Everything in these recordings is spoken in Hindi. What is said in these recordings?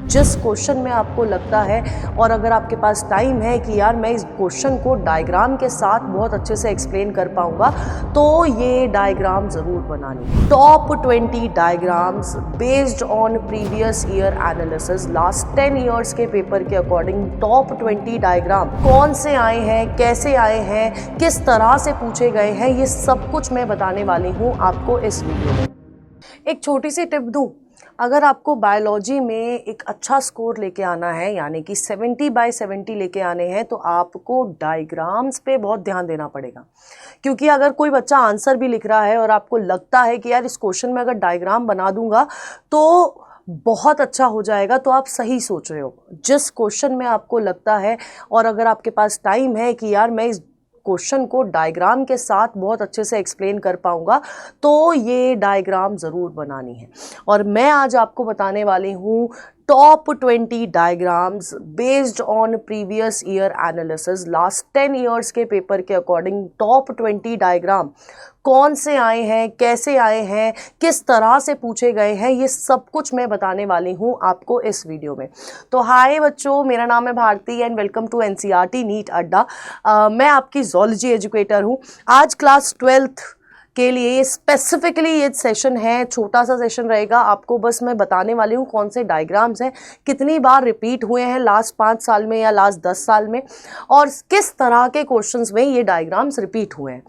जिस क्वेश्चन में आपको लगता है और अगर आपके पास टाइम है कि यार मैं इस क्वेश्चन को डायग्राम के साथ बहुत अच्छे से एक्सप्लेन कर पाऊंगा, तो ये डायग्राम ज़रूर बनानी। Top 20 diagrams based on previous year analysis, last 10 years के पेपर के अकॉर्डिंग टॉप 20 डायग्राम कौन से आए हैं, कैसे आए हैं, किस तरह से पूछे गए हैं, ये सब कुछ मैं बताने वाली हूँ आपको इस वीडियो में। एक छोटी सी टिप दूँ, अगर आपको बायोलॉजी में एक अच्छा स्कोर लेके आना है, यानी कि 70/70 लेके आने हैं, तो आपको डायग्राम्स पे बहुत ध्यान देना पड़ेगा। क्योंकि अगर कोई बच्चा आंसर भी लिख रहा है और आपको लगता है कि यार इस क्वेश्चन में अगर डायग्राम बना दूंगा तो बहुत अच्छा हो जाएगा, तो आप सही सोच रहे हो। जिस क्वेश्चन में आपको लगता है और अगर आपके पास टाइम है कि यार मैं इस क्वेश्चन को डायग्राम के साथ बहुत अच्छे से एक्सप्लेन कर पाऊंगा, तो ये डायग्राम ज़रूर बनानी है। और मैं आज आपको बताने वाली हूँ top 20 diagrams based on previous year analysis, last 10 years के पेपर के अकॉर्डिंग टॉप 20 डायग्राम कौन से आए हैं, कैसे आए हैं, किस तरह से पूछे गए हैं, ये सब कुछ मैं बताने वाली हूँ आपको इस वीडियो में। तो हाय बच्चों, मेरा नाम है Bharti and welcome to NCERT NEET Adda. मैं आपकी ज़ूलॉजी एजुकेटर हूँ। आज क्लास 12th के लिए स्पेसिफिकली ये सेशन है, छोटा सा सेशन रहेगा। आपको बस मैं बताने वाली हूँ कौन से डायग्राम्स हैं, कितनी बार रिपीट हुए हैं लास्ट 5 साल में या लास्ट 10 साल में, और किस तरह के क्वेश्चंस में ये डायग्राम्स रिपीट हुए हैं।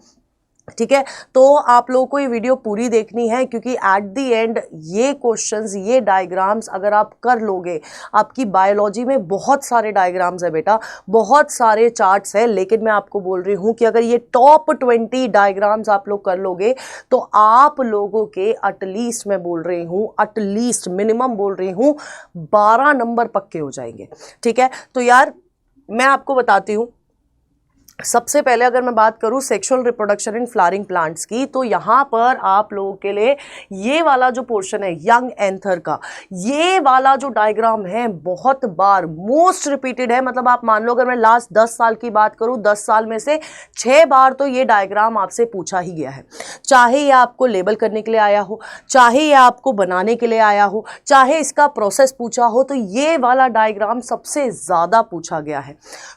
ठीक है, तो आप लोगों को ये वीडियो पूरी देखनी है, क्योंकि एट द एंड ये क्वेश्चंस, ये डायग्राम्स अगर आप कर लोगे, आपकी बायोलॉजी में बहुत सारे डायग्राम्स है बेटा, बहुत सारे चार्ट्स हैं, लेकिन मैं आपको बोल रही हूँ कि अगर ये टॉप 20 डायग्राम्स आप लोग कर लोगे तो आप लोगों के एटलीस्ट, मैं बोल रही हूँ एटलीस्ट, मिनिमम बोल रही हूँ 12 नंबर पक्के हो जाएंगे। ठीक है, तो यार मैं आपको बताती हूँ। सबसे पहले अगर मैं बात करूं sexual reproduction in flowering plants की, तो यहाँ पर आप लोगों के लिए ये वाला जो पोर्शन है यंग एंथर का, ये वाला जो डायग्राम है बहुत बार मोस्ट रिपीटेड है। मतलब आप मान लो अगर मैं लास्ट 10 साल की बात करूं, 10 साल में से 6 बार तो ये डायग्राम आपसे पूछा ही गया है। चाहे ये आपको लेबल करने के लिए आया हो, चाहे ये आपको बनाने के लिए आया हो, चाहे इसका प्रोसेस पूछा हो, तो ये वाला डायग्राम सबसे ज़्यादा पूछा गया है।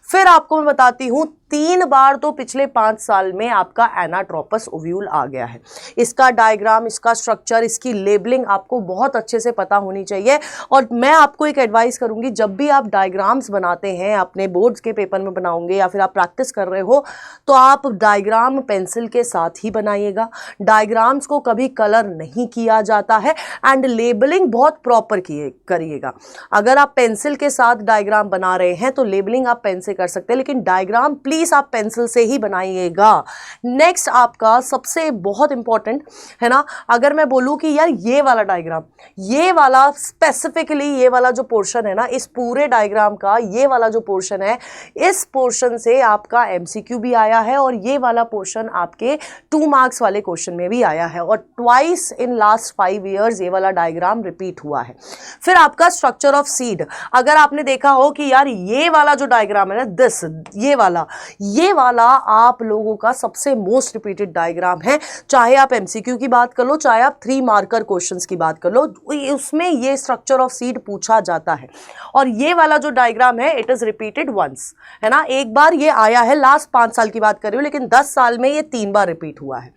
फिर आपको मैं बताती हूँ 3 बार तो पिछले 5 साल में आपका एनाट्रोपस ओव्यूल आ गया है। इसका डायग्राम, इसका स्ट्रक्चर, इसकी लेबलिंग आपको बहुत अच्छे से पता होनी चाहिए। और मैं आपको एक एडवाइस करूंगी, जब भी आप डायग्राम्स बनाते हैं, अपने बोर्ड्स के पेपर में बनाओगे या फिर आप प्रैक्टिस कर रहे हो, तो आप डायग्राम पेंसिल के साथ ही बनाइएगा। डायग्राम्स को कभी कलर नहीं किया जाता है एंड लेबलिंग बहुत प्रॉपर करिएगा। अगर आप पेंसिल के साथ डायग्राम बना रहे हैं तो लेबलिंग आप पेन से कर सकते हैं, लेकिन डायग्राम प्लीज आप पेंसिल से ही बनाइएगा। नेक्स्ट आपका सबसे बहुत इंपॉर्टेंट है ना, अगर मैं बोलूं कि यार ये वाला डायग्राम, ये वाला स्पेसिफिकली, ये वाला जो पोर्शन है ना, इस पूरे डायग्राम का ये वाला जो पोर्शन है, इस पोर्शन से आपका एमसीक्यू भी आया है और ये वाला पोर्शन आपके 2 मार्क्स वाले क्वेश्चन में भी आया है, और ट्वाइस इन लास्ट 5 ईयर्स ये वाला डायग्राम रिपीट हुआ है। फिर आपका स्ट्रक्चर ऑफ सीड, अगर आपने देखा हो कि यार ये वाला जो डायग्राम है ना, ये वाला आप लोगों का सबसे मोस्ट रिपीटेड डायग्राम है। चाहे आप एमसीक्यू की बात कर लो, चाहे आप 3 मार्कर क्वेश्चंस की बात कर लो, उसमें ये स्ट्रक्चर ऑफ सीड पूछा जाता है। और ये वाला जो डायग्राम है, इट इज रिपीटेड वंस, है ना, एक बार ये आया है, लास्ट 5 साल की बात कर रही हूं, लेकिन 10 साल में ये 3 बार रिपीट हुआ है।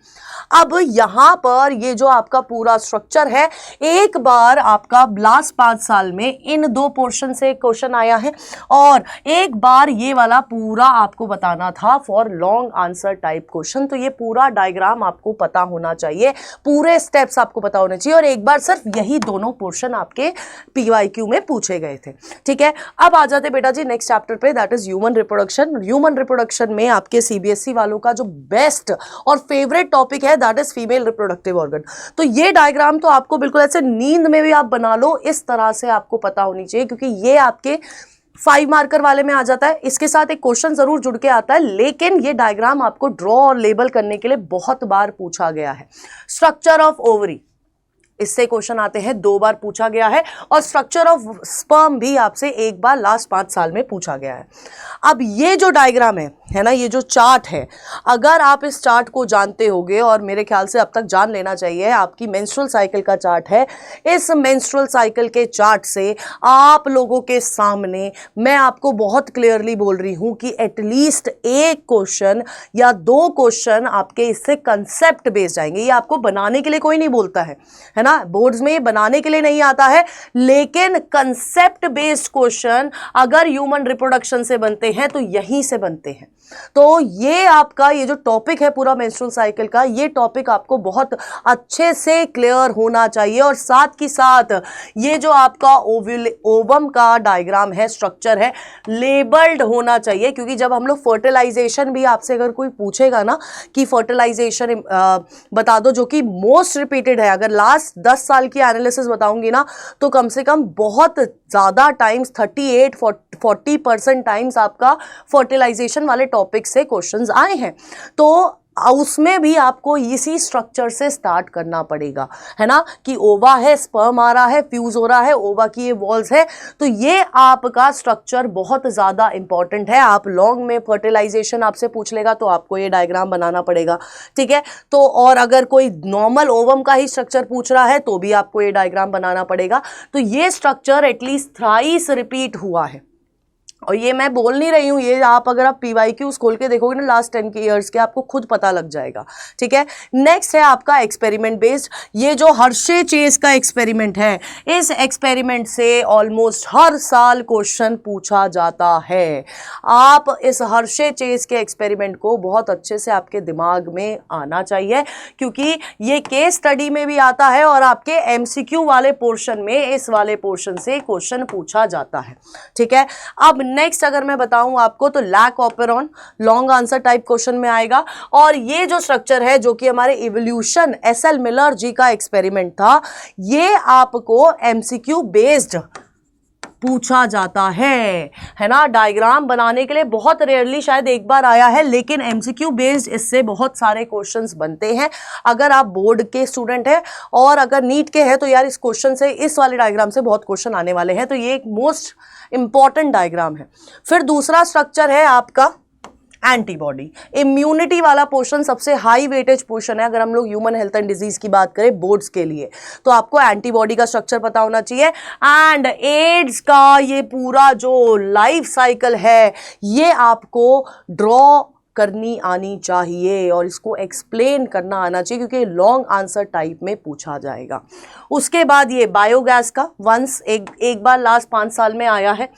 अब यहां पर ये जो आपका पूरा स्ट्रक्चर है, एक बार आपका लास्ट 5 साल में इन 2 पोर्शन से क्वेश्चन आया है, और एक बार ये वाला पूरा आपको बताना था for long answer type question. तो ये पूरा डायग्राम आपको पता होना चाहिए, पूरे स्टेप्स आपको पता होने चाहिए, और एक बार सिर्फ यही दोनों पोर्शन आपके पीवाईक्यू में पूछे गए थे। ठीक है, अब आ जाते बेटा जी नेक्स्ट चैप्टर पे, that is human reproduction. Human reproduction में आपके सीबीएसई वालों का जो बेस्ट और फेवरेट टॉपिक है, that is female reproductive organ. तो ये डायग्राम तो आपको बिल्कुल ऐसे नींद में भी आप बना लो, इस तरह से आपको पता होनी चाहिए, क्योंकि ये आपके 5 मार्कर वाले में आ जाता है। इसके साथ एक क्वेश्चन जरूर जुड़ के आता है, लेकिन ये डायग्राम आपको ड्रॉ और लेबल करने के लिए बहुत बार पूछा गया है। स्ट्रक्चर ऑफ ओवरी, इससे क्वेश्चन आते हैं, 2 बार पूछा गया है। और स्ट्रक्चर ऑफ स्पर्म भी आपसे 1 बार लास्ट 5 साल में पूछा गया है। अब ये जो डायग्राम है ना, ये जो चार्ट है, अगर आप इस चार्ट को जानते होगे, और मेरे ख्याल से अब तक जान लेना चाहिए, आपकी मेंस्ट्रुअल साइकिल का चार्ट है। इस मेंस्ट्रुअल साइकिल के चार्ट से आप लोगों के सामने मैं आपको बहुत क्लियरली बोल रही हूं कि एटलीस्ट 1 क्वेश्चन या 2 क्वेश्चन आपके इससे कंसेप्ट बेस्ड आएंगे। ये आपको बनाने के लिए कोई नहीं बोलता है ना, बोर्ड्स में ये बनाने के लिए नहीं आता है, लेकिन कंसेप्ट बेस्ड क्वेश्चन अगर ह्यूमन रिप्रोडक्शन से बनते हैं तो यहीं से बनते हैं। तो ये आपका ये जो टॉपिक है पूरा मेंस्ट्रुअल साइकिल का, ये टॉपिक आपको बहुत अच्छे से क्लियर होना चाहिए। और साथ ही साथ ये जो आपका ओवम का डायग्राम है, स्ट्रक्चर है, लेबल्ड होना चाहिए। क्योंकि जब हम लोग फर्टिलाइजेशन भी आपसे अगर कोई पूछेगा ना कि फर्टिलाइजेशन बता दो, जो कि मोस्ट रिपीटेड है, अगर लास्ट 10 साल की एनालिसिस बताऊंगी ना तो कम से कम बहुत ज़्यादा टाइम्स 38-40% टाइम्स आपका फर्टिलाइजेशन वाले टॉपिक से क्वेश्चंस आए हैं। तो उसमें भी आपको इसी स्ट्रक्चर से स्टार्ट करना पड़ेगा, है ना, कि ओवा है, स्पर्म आ रहा है, फ्यूज हो रहा है, ओवा की ये वॉल्स है। तो ये आपका स्ट्रक्चर बहुत ज़्यादा इंपॉर्टेंट है। आप लॉन्ग में फर्टिलाइजेशन आपसे पूछ लेगा तो आपको ये डायग्राम बनाना पड़ेगा, ठीक है। तो और अगर कोई नॉर्मल ओवम का ही स्ट्रक्चर पूछ रहा है तो भी आपको ये डायग्राम बनाना पड़ेगा। तो ये स्ट्रक्चर एटलीस्ट थ्राइस रिपीट हुआ है। और ये मैं बोल नहीं रही हूँ, ये आप अगर आप PYQs खोल के देखोगे ना लास्ट 10 के ईयर्स के, आपको खुद पता लग जाएगा, ठीक है। नेक्स्ट है आपका एक्सपेरिमेंट बेस्ड। ये जो हर्शे चेस का एक्सपेरिमेंट है, इस एक्सपेरिमेंट से ऑलमोस्ट हर साल क्वेश्चन पूछा जाता है। आप इस हर्शे चेस के एक्सपेरिमेंट को बहुत अच्छे से आपके दिमाग में आना चाहिए, क्योंकि ये केस स्टडी में भी आता है और आपके MCQ वाले पोर्शन में इस वाले पोर्शन से क्वेश्चन पूछा जाता है, ठीक है। अब नेक्स्ट अगर मैं बताऊं आपको तो lac operon long answer type question में आएगा। और ये जो स्ट्रक्चर है जो कि हमारे इवोल्यूशन SL मिलर जी का एक्सपेरिमेंट था, ये आपको MCQ बेस्ड पूछा जाता है ना। डायग्राम बनाने के लिए बहुत रेयरली शायद 1 बार आया है, लेकिन MCQ बेस्ड इससे बहुत सारे क्वेश्चंस बनते हैं। अगर आप बोर्ड के स्टूडेंट हैं और अगर नीट के हैं तो यार इस क्वेश्चन से, इस वाले डायग्राम से बहुत क्वेश्चन आने वाले हैं। तो ये एक मोस्ट इंपॉर्टेंट डायग्राम है। फिर दूसरा स्ट्रक्चर है आपका एंटीबॉडी। इम्यूनिटी वाला पोर्शन सबसे हाई वेटेज पोर्शन है अगर हम लोग ह्यूमन हेल्थ एंड डिजीज की बात करें बोर्ड्स के लिए। तो आपको एंटीबॉडी का स्ट्रक्चर पता होना चाहिए। एंड एड्स का ये पूरा जो लाइफ साइकिल है ये आपको ड्रॉ करनी आनी चाहिए और इसको एक्सप्लेन करना आना चाहिए, क्योंकि लॉन्ग आंसर टाइप में पूछा जाएगा। उसके बाद ये बायोगैस का वंस एक बार लास्ट 5 साल में आया है।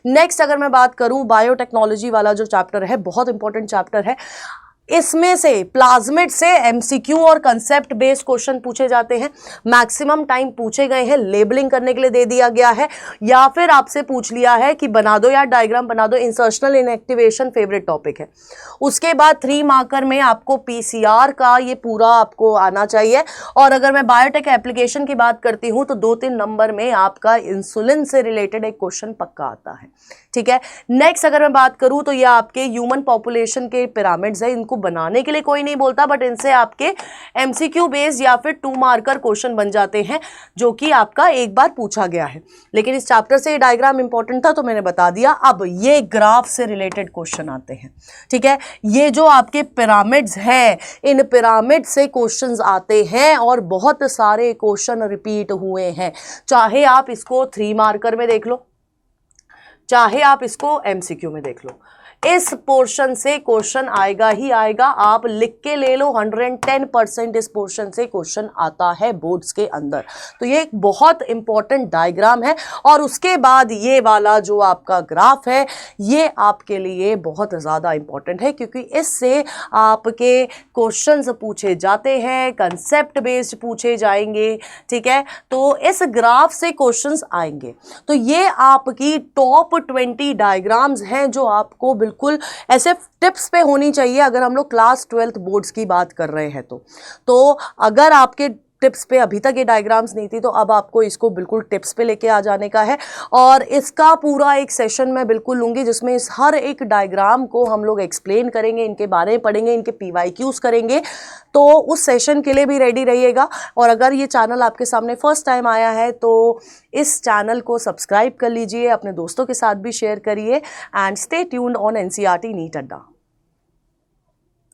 नेक्स्ट अगर मैं बात करूं, बायोटेक्नोलॉजी वाला जो चैप्टर है बहुत इंपॉर्टेंट चैप्टर है। इसमें से प्लाज्मिड से MCQ और कंसेप्ट बेस्ड क्वेश्चन पूछे जाते हैं। मैक्सिमम टाइम पूछे गए हैं, लेबलिंग करने के लिए दे दिया गया है, या फिर आपसे पूछ लिया है कि बना दो यार डायग्राम बना दो। इंसर्शनल इनएक्टिवेशन फेवरेट टॉपिक है। उसके बाद 3 मार्कर में आपको PCR का ये पूरा आपको आना चाहिए। और अगर मैं बायोटेक एप्लीकेशन की बात करती हूँ तो 2-3 नंबर में आपका इंसुलिन से रिलेटेड एक क्वेश्चन पक्का आता है, ठीक है। नेक्स्ट अगर मैं बात करूं तो ये आपके ह्यूमन पॉपुलेशन के पिरामिड्स है। इनको बनाने के लिए कोई नहीं बोलता, बट इनसे आपके MCQ बेस्ड या फिर 2 मार्कर क्वेश्चन बन जाते हैं, जो कि आपका 1 बार पूछा गया है। लेकिन इस चैप्टर से ये डायग्राम इंपॉर्टेंट था तो मैंने बता दिया। अब ये ग्राफ से रिलेटेड क्वेश्चन आते हैं, ठीक है। ये जो आपके पिरामिड्स है, इन पिरामिड से क्वेश्चंस आते हैं और बहुत सारे क्वेश्चन रिपीट हुए हैं। चाहे आप इसको 3 मार्कर में देख लो, चाहे आप इसको MCQ में देख लो, इस पोर्शन से क्वेश्चन आएगा ही आएगा। आप लिख के ले लो, 110% इस पोर्शन से क्वेश्चन आता है बोर्ड्स के अंदर। तो ये एक बहुत इंपॉर्टेंट डायग्राम है। और उसके बाद ये वाला जो आपका ग्राफ है ये आपके लिए बहुत ज़्यादा इंपॉर्टेंट है, क्योंकि इससे आपके क्वेश्चंस पूछे जाते हैं, कंसेप्ट बेस्ड पूछे जाएंगे, ठीक है। तो इस ग्राफ से क्वेश्चंस आएंगे। तो ये आपकी टॉप 20 डायग्राम्स हैं जो आपको बिल्कुल ऐसे टिप्स पे होनी चाहिए अगर हम लोग क्लास 12th बोर्ड्स की बात कर रहे हैं तो अगर आपके टिप्स पे, अभी तक ये डायग्राम्स नहीं थी, तो अब आपको इसको बिल्कुल टिप्स पे लेके आ जाने का है। और इसका पूरा एक सेशन मैं बिल्कुल लूँगी जिसमें इस हर एक डायग्राम को हम लोग एक्सप्लेन करेंगे, इनके बारे में पढ़ेंगे, इनके PYQs करेंगे। तो उस सेशन के लिए भी रेडी रहिएगा। और अगर ये चैनल आपके सामने फर्स्ट टाइम आया है तो इस चैनल को सब्सक्राइब कर लीजिए, अपने दोस्तों के साथ भी शेयर करिए। And stay tuned on NCERT NEET अड्डा।